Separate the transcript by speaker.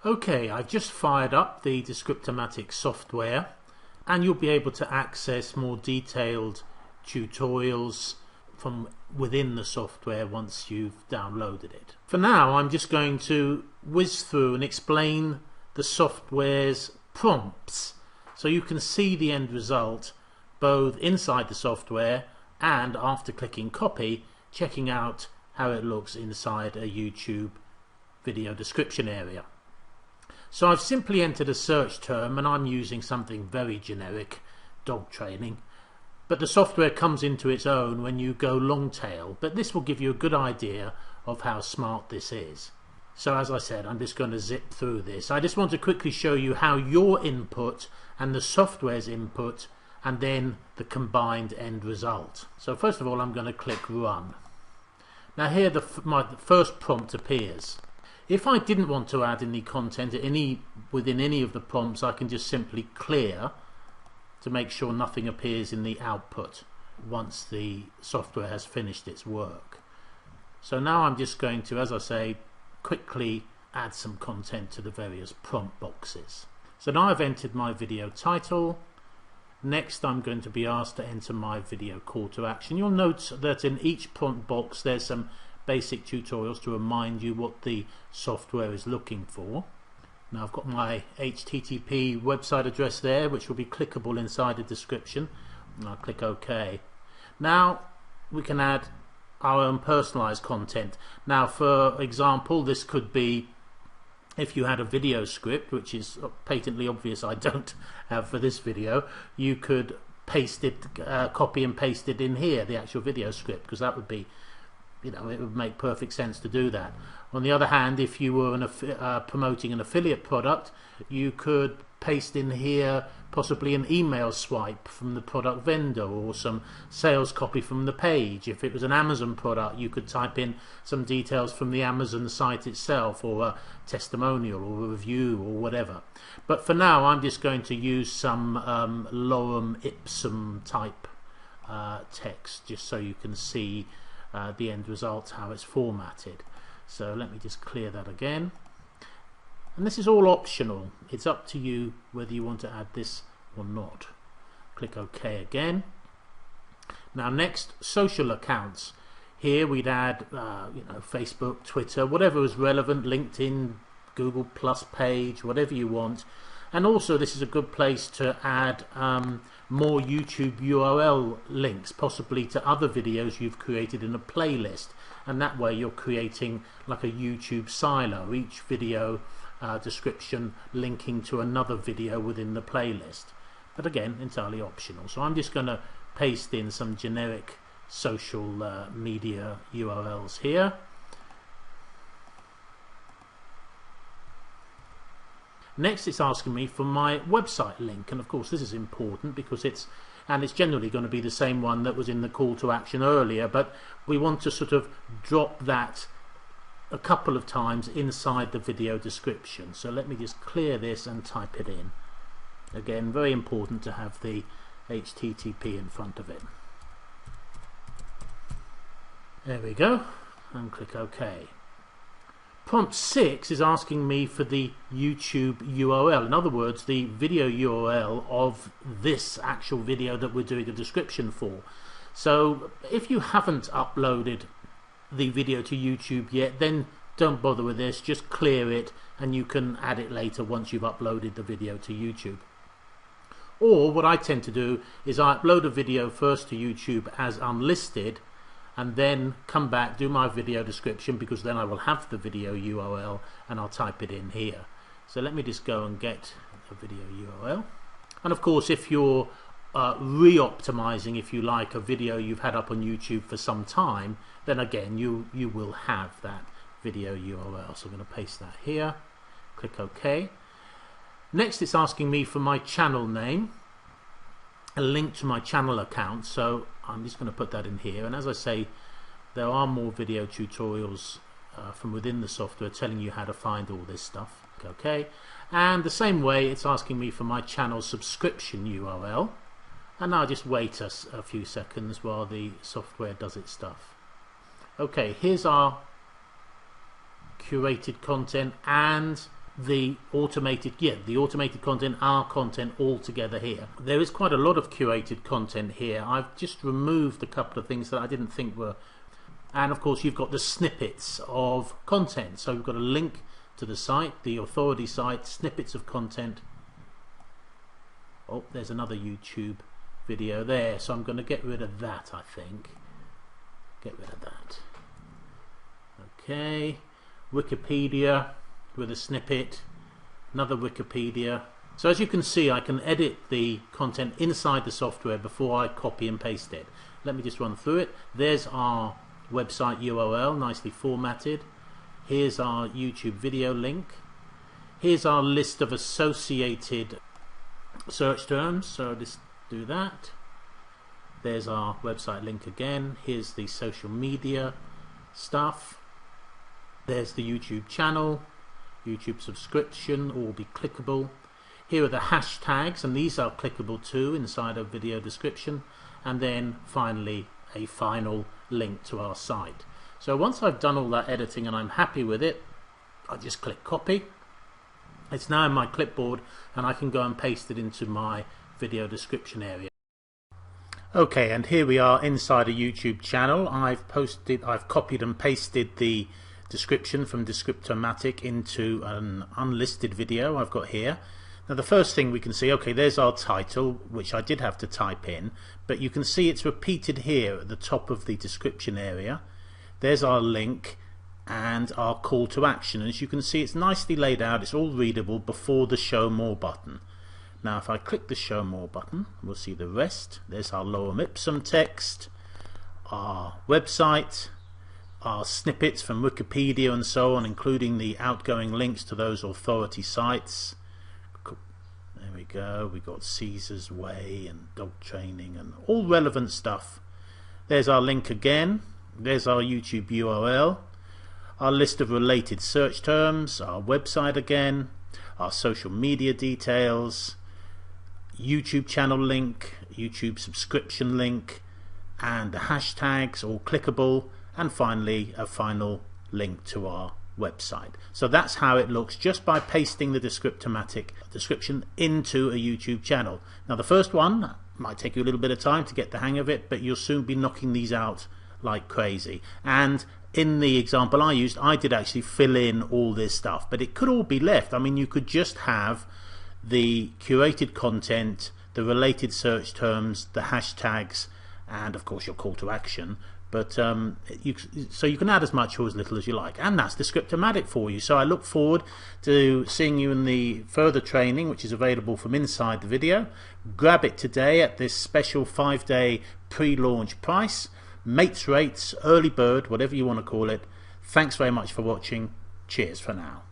Speaker 1: Okay, I've just fired up the Descriptomatic software and you'll be able to access more detailed tutorials from within the software once you've downloaded it. For now, I'm just going to whiz through and explain the software's prompts so you can see the end result both inside the software and after clicking copy, checking out how it looks inside a YouTube video description area. So I've simply entered a search term and I'm using something very generic, dog training, but the software comes into its own when you go long tail, but this will give you a good idea of how smart this is. So as I said, I'm just going to zip through this. I just want to quickly show you how your input and the software's input and then the combined end result. So first of all, I'm going to click run. Now here my first prompt appears. If I didn't want to add any content within any of the prompts, I can just simply clear to make sure nothing appears in the output once the software has finished its work. So now I'm just going to, as I say, quickly add some content to the various prompt boxes. So now I've entered my video title. Next I'm going to be asked to enter my video call to action. You'll note that in each prompt box there's some basic tutorials to remind you what the software is looking for. Now I've got my HTTP website address there, which will be clickable inside the description, and I'll click OK. Now we can add our own personalized content. Now for example, this could be if you had a video script, which is patently obvious I don't have for this video. You could paste it, copy and paste it in here, the actual video script, because that would be, it would make perfect sense to do that. On the other hand, if you were promoting an affiliate product, you could paste in here possibly an email swipe from the product vendor or some sales copy from the page. If it was an Amazon product, you could type in some details from the Amazon site itself, or a testimonial or a review or whatever. But for now I'm just going to use some lorem ipsum type text, just so you can see the end result, how it's formatted. So let me just clear that again. And this is all optional. It's up to you whether you want to add this or not. Click OK again. Now next, social accounts. Here we'd add Facebook, Twitter, whatever is relevant, LinkedIn, Google Plus page, whatever you want. And also this is a good place to add more YouTube URL links, possibly to other videos you've created in a playlist, and that way you're creating like a YouTube silo, each video description linking to another video within the playlist, but again entirely optional. So I'm just going to paste in some generic social media URLs here. Next it's asking me for my website link, and of course this is important because it's generally going to be the same one that was in the call to action earlier, but we want to sort of drop that a couple of times inside the video description. So let me just clear this and type it in. Again, very important to have the HTTP in front of it. There we go, and click OK. Prompt 6 is asking me for the YouTube URL, in other words the video URL of this actual video that we're doing a description for. So if you haven't uploaded the video to YouTube yet, then don't bother with this, just clear it and you can add it later once you've uploaded the video to YouTube. Or what I tend to do is I upload a video first to YouTube as unlisted and then come back, do my video description, because then I will have the video URL and I'll type it in here. So let me just go and get a video URL. And of course if you're re-optimizing, if you like, a video you've had up on YouTube for some time, then again you will have that video URL. So I'm going to paste that here, click OK. Next it's asking me for my channel name, a link to my channel account, so I'm just going to put that in here. And as I say, there are more video tutorials from within the software telling you how to find all this stuff. Okay, and the same way it's asking me for my channel subscription URL, and I'll just wait a few seconds while the software does its stuff. Okay, here's our curated content and the automated content, our content all together here. There is quite a lot of curated content here. I've just removed a couple of things that I didn't think were, and of course you've got the snippets of content. So we've got a link to the site, the authority site, snippets of content. Oh, there's another YouTube video there, so I'm going to get rid of that, I think. Get rid of that. Okay, Wikipedia with a snippet, another Wikipedia. So as you can see, I can edit the content inside the software before I copy and paste it. Let me just run through it. There's our website URL, nicely formatted. Here's our YouTube video link. Here's our list of associated search terms, so just do that. There's our website link again. Here's the social media stuff. There's the YouTube channel, YouTube subscription, all will be clickable. Here are the hashtags, and these are clickable too inside a video description. And then finally a final link to our site. So once I've done all that editing and I'm happy with it, I just click copy. It's now in my clipboard and I can go and paste it into my video description area. Okay, and here we are inside a YouTube channel. I've copied and pasted the description from Descriptomatic into an unlisted video I've got here. Now the first thing we can see, okay, there's our title, which I did have to type in, but you can see it's repeated here at the top of the description area. There's our link and our call to action. As you can see, it's nicely laid out, it's all readable before the show more button. Now if I click the show more button, we'll see the rest. There's our lorem ipsum text, our website, our snippets from Wikipedia and so on, including the outgoing links to those authority sites. There we go, we got Caesar's Way and dog training and all relevant stuff. There's our link again, there's our YouTube URL, our list of related search terms, our website again, our social media details, YouTube channel link, YouTube subscription link, and the hashtags all clickable, and finally a final link to our website. So that's how it looks just by pasting the Descriptomatic description into a YouTube channel. Now the first one might take you a little bit of time to get the hang of it, but you'll soon be knocking these out like crazy. And in the example I used, I did actually fill in all this stuff, but it could all be left. I mean, you could just have the curated content, the related search terms, the hashtags, and of course your call to action. But so you can add as much or as little as you like, and that's Descriptomatic for you. So I look forward to seeing you in the further training, which is available from inside the video. Grab it today at this special 5-day pre-launch price. Mates rates, early bird, whatever you want to call it. Thanks very much for watching. Cheers for now.